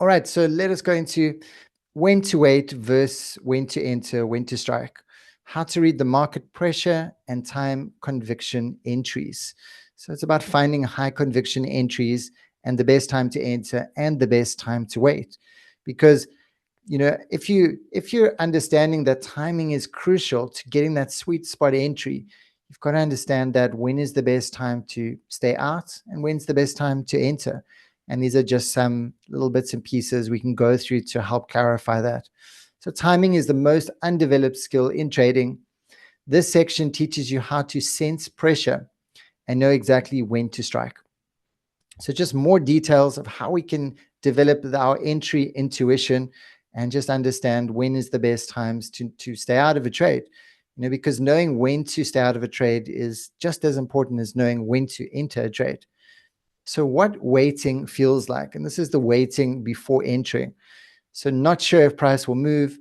All right, so let us go into when to wait versus when to enter, when to strike, how to read the market pressure and time conviction entries. So it's about finding high conviction entries and the best time to enter and the best time to wait. Because if you're understanding that timing is crucial to getting that sweet spot entry, you've got to understand that when is the best time to stay out and when's the best time to enter. And these are just some little bits and pieces we can go through to help clarify that. So timing is the most undeveloped skill in trading. This section teaches you how to sense pressure and know exactly when to strike. So just more details of how we can develop our entry intuition and just understand when is the best times to stay out of a trade. Because knowing when to stay out of a trade is just as important as knowing when to enter a trade. So what waiting feels like, and this is the waiting before entering. So not sure if price will move,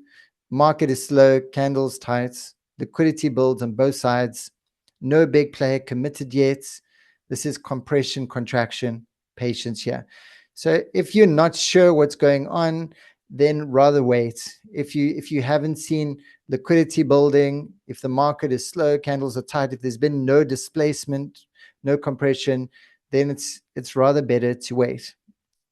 market is slow, candles tight, liquidity builds on both sides, no big player committed yet. This is compression, contraction, patience here. So if you're not sure what's going on, then rather wait. If you haven't seen liquidity building, if the market is slow, candles are tight, if there's been no displacement, no compression, then it's rather better to wait.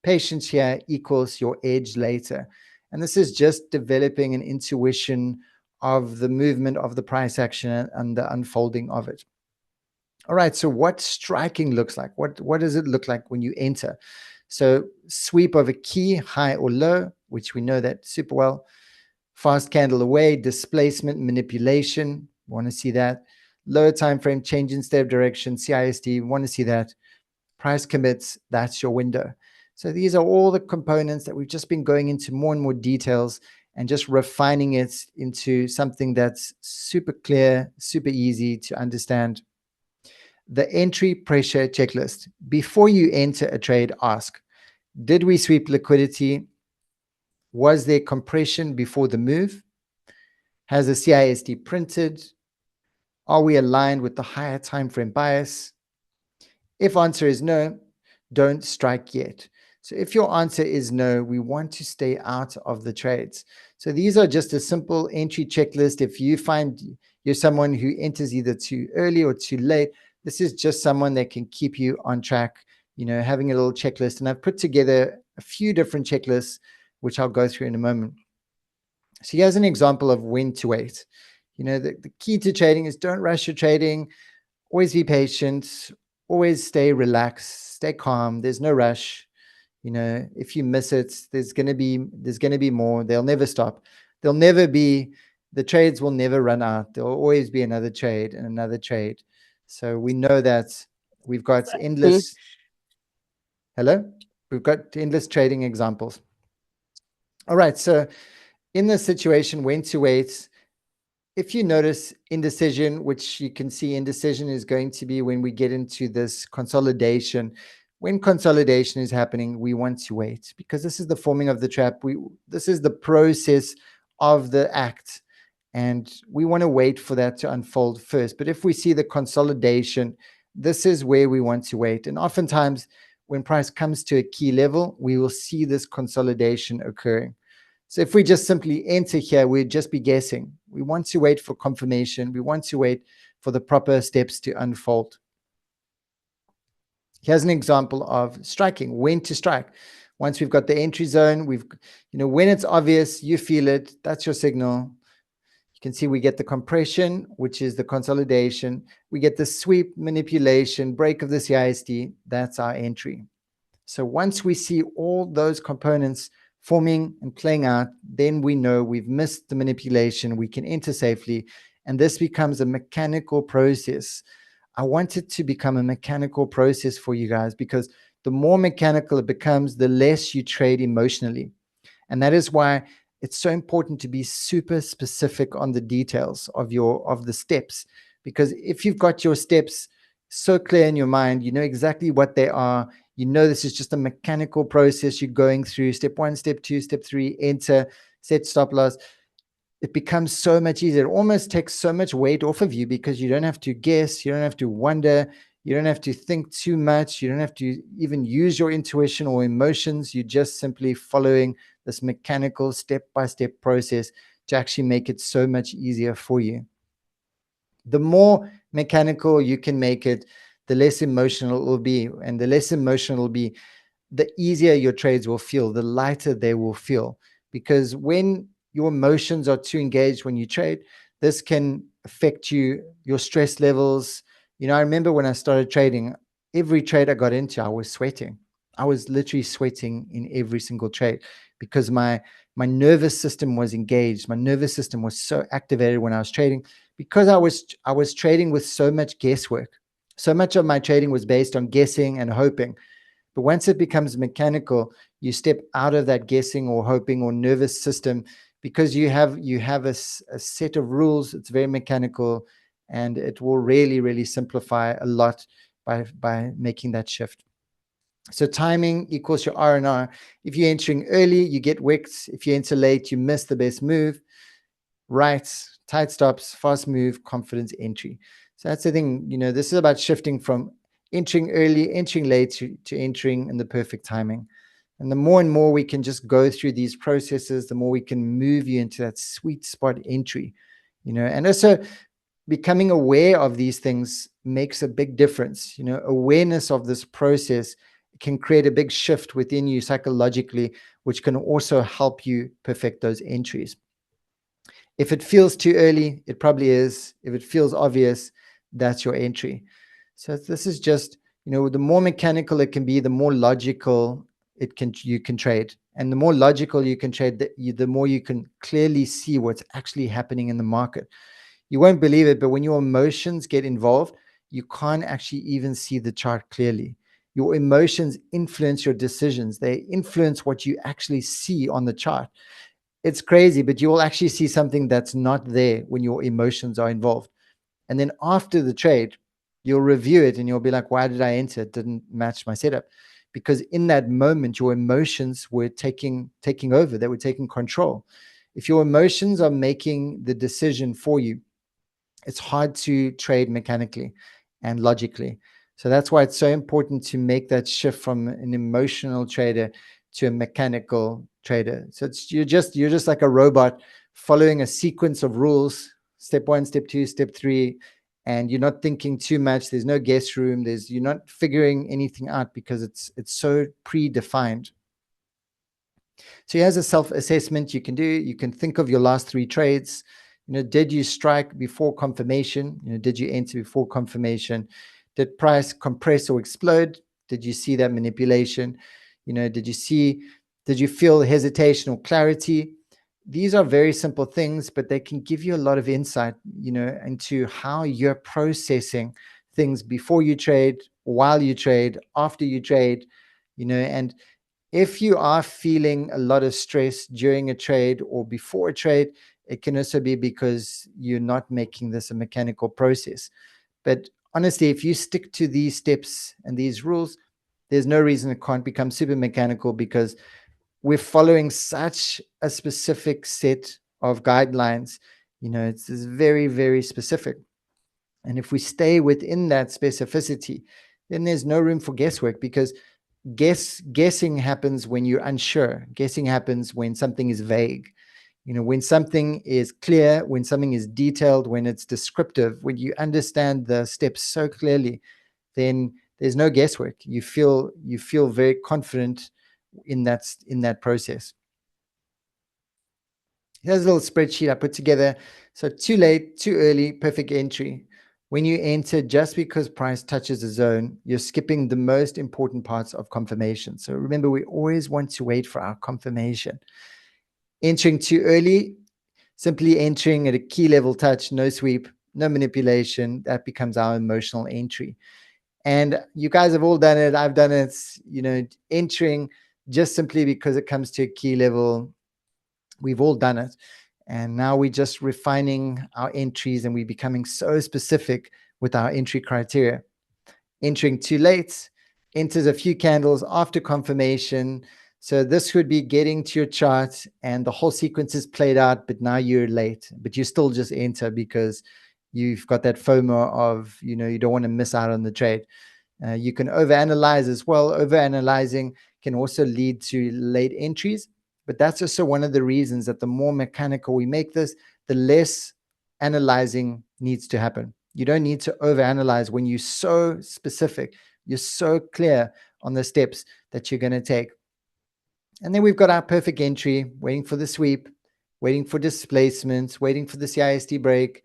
Patience here equals your edge later. And this is just developing an intuition of the movement of the price action and the unfolding of it. All right, so what striking looks like? What does it look like when you enter? So sweep of a key, high or low, which we know that super well. Fast candle away, displacement, manipulation, want to see that. Lower time frame, change in state of direction, CISD, want to see that. Price commits, that's your window. So these are all the components that we've just been going into more and more details and just refining it into something that's super clear, super easy to understand. The entry pressure checklist. Before you enter a trade, ask, did we sweep liquidity? Was there compression before the move? Has the CISD printed? Are we aligned with the higher time frame bias? If answer is no, don't strike yet. So if your answer is no, we want to stay out of the trades. So these are just a simple entry checklist. If you find you're someone who enters either too early or too late, this is just someone that can keep you on track, having a little checklist. And I've put together a few different checklists, which I'll go through in a moment. So here's an example of when to wait. The key to trading is don't rush your trading. Always be patient. Always stay relaxed. Stay calm. There's no rush. If you miss it, there's going to be more. They'll never stop. The trades will never run out. There will always be another trade and another trade. So we know that we've got endless. Hello? We've got endless trading examples. All right. So in this situation, when to wait, if you notice indecision, which you can see indecision is going to be when we get into this consolidation. When consolidation is happening, we want to wait because this is the forming of the trap. This is the process of the act, and we want to wait for that to unfold first. But if we see the consolidation, this is where we want to wait. And oftentimes, when price comes to a key level, we will see this consolidation occurring. So if we just simply enter here, we'd just be guessing. We want to wait for confirmation. We want to wait for the proper steps to unfold. Here's an example of striking, when to strike. Once we've got the entry zone, when it's obvious, you feel it, that's your signal. You can see we get the compression, which is the consolidation. We get the sweep, manipulation, break of the CISD, that's our entry. So once we see all those components forming and playing out, then we know we've missed the manipulation, we can enter safely, and this becomes a mechanical process. I want it to become a mechanical process for you guys because the more mechanical it becomes, the less you trade emotionally. And that is why it's so important to be super specific on the details of the steps. Because if you've got your steps so clear in your mind, you know exactly what they are. This is just a mechanical process you're going through. Step 1, step 2, step 3, enter, set stop loss. It becomes so much easier. It almost takes so much weight off of you because you don't have to guess. You don't have to wonder. You don't have to think too much. You don't have to even use your intuition or emotions. You're just simply following this mechanical step-by-step process to actually make it so much easier for you. The more mechanical you can make it, the less emotional it will be. And the less emotional it will be, the easier your trades will feel, the lighter they will feel. Because when your emotions are too engaged when you trade, this can affect your stress levels. I remember when I started trading, every trade I got into, I was sweating. I was literally sweating in every single trade because my nervous system was engaged. My nervous system was so activated when I was trading because I was trading with so much guesswork. So much of my trading was based on guessing and hoping. But once it becomes mechanical, you step out of that guessing or hoping or nervous system because you have a set of rules. It's very mechanical, and it will really, really simplify a lot by making that shift. So timing equals your R&R. If you're entering early, you get wicks. If you enter late, you miss the best move. Right, tight stops, fast move, confidence entry. So that's the thing. This is about shifting from entering early, entering late to entering in the perfect timing. And the more and more we can just go through these processes, the more we can move you into that sweet spot entry. And also becoming aware of these things makes a big difference. Awareness of this process can create a big shift within you psychologically, which can also help you perfect those entries. If it feels too early, it probably is. If it feels obvious, that's your entry. So this is just, the more mechanical it can be, the more logical you can trade. And the more logical you can trade, the more you can clearly see what's actually happening in the market. You won't believe it, but when your emotions get involved, you can't actually even see the chart clearly. Your emotions influence your decisions. They influence what you actually see on the chart. It's crazy, but you will actually see something that's not there when your emotions are involved. And then after the trade, you'll review it and you'll be like, why did I enter? It didn't match my setup. Because in that moment, your emotions were taking over. They were taking control. If your emotions are making the decision for you, it's hard to trade mechanically and logically. So that's why it's so important to make that shift from an emotional trader to a mechanical trader. So you're just like a robot following a sequence of rules, step 1, step 2, step 3, and you're not thinking too much. There's no guess room. You're not figuring anything out because it's so predefined. So here's a self-assessment you can do. You can think of your last 3 trades. Did you strike before confirmation? Did you enter before confirmation? Did price compress or explode? Did you see that manipulation? Did you feel hesitation or clarity? These are very simple things, but they can give you a lot of insight, into how you're processing things before you trade, while you trade, after you trade, and if you are feeling a lot of stress during a trade or before a trade, it can also be because you're not making this a mechanical process. But honestly, if you stick to these steps and these rules, there's no reason it can't become super mechanical because we're following such a specific set of guidelines. It's very, very specific. And if we stay within that specificity, then there's no room for guesswork because guessing happens when you're unsure. Guessing happens when something is vague. When something is clear, when something is detailed, when it's descriptive, when you understand the steps so clearly, then there's no guesswork. You feel very confident in that process. Here's a little spreadsheet I put together. So too late, too early, perfect entry. When you enter just because price touches a zone, you're skipping the most important parts of confirmation. So remember, we always want to wait for our confirmation. Entering too early, simply entering at a key level touch, no sweep, no manipulation. That becomes our emotional entry. And you guys have all done it. I've done it, entering just simply because it comes to a key level. We've all done it. And now we're just refining our entries and we're becoming so specific with our entry criteria. Entering too late, enters a few candles after confirmation. So this would be getting to your chart and the whole sequence is played out, but now you're late, but you still just enter because you've got that FOMO of, you don't want to miss out on the trade. You can overanalyze as well. Overanalyzing can also lead to late entries, but that's also one of the reasons that the more mechanical we make this, the less analyzing needs to happen. You don't need to overanalyze when you're so specific, you're so clear on the steps that you're going to take. And then we've got our perfect entry, waiting for the sweep, waiting for displacements, waiting for the CISD break,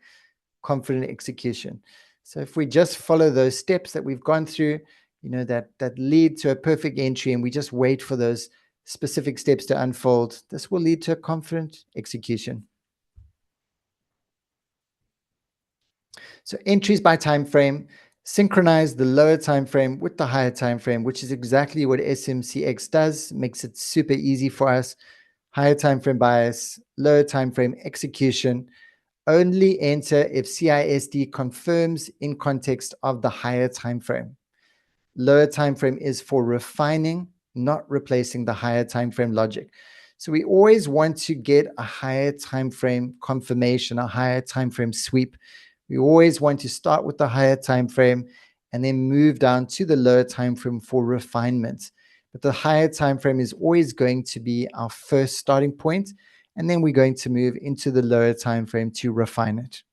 confident execution. So if we just follow those steps that we've gone through, that lead to a perfect entry, and we just wait for those specific steps to unfold, this will lead to a confident execution. So entries by time frame, synchronize the lower time frame with the higher time frame, which is exactly what SMCX does. Makes it super easy for us. Higher time frame bias, lower time frame execution. Only enter if CISD confirms in context of the higher time frame. Lower time frame is for refining, not replacing the higher time frame logic. So we always want to get a higher time frame confirmation, a higher time frame sweep. We always want to start with the higher time frame and then move down to the lower time frame for refinement. But the higher time frame is always going to be our first starting point, and then we're going to move into the lower time frame to refine it.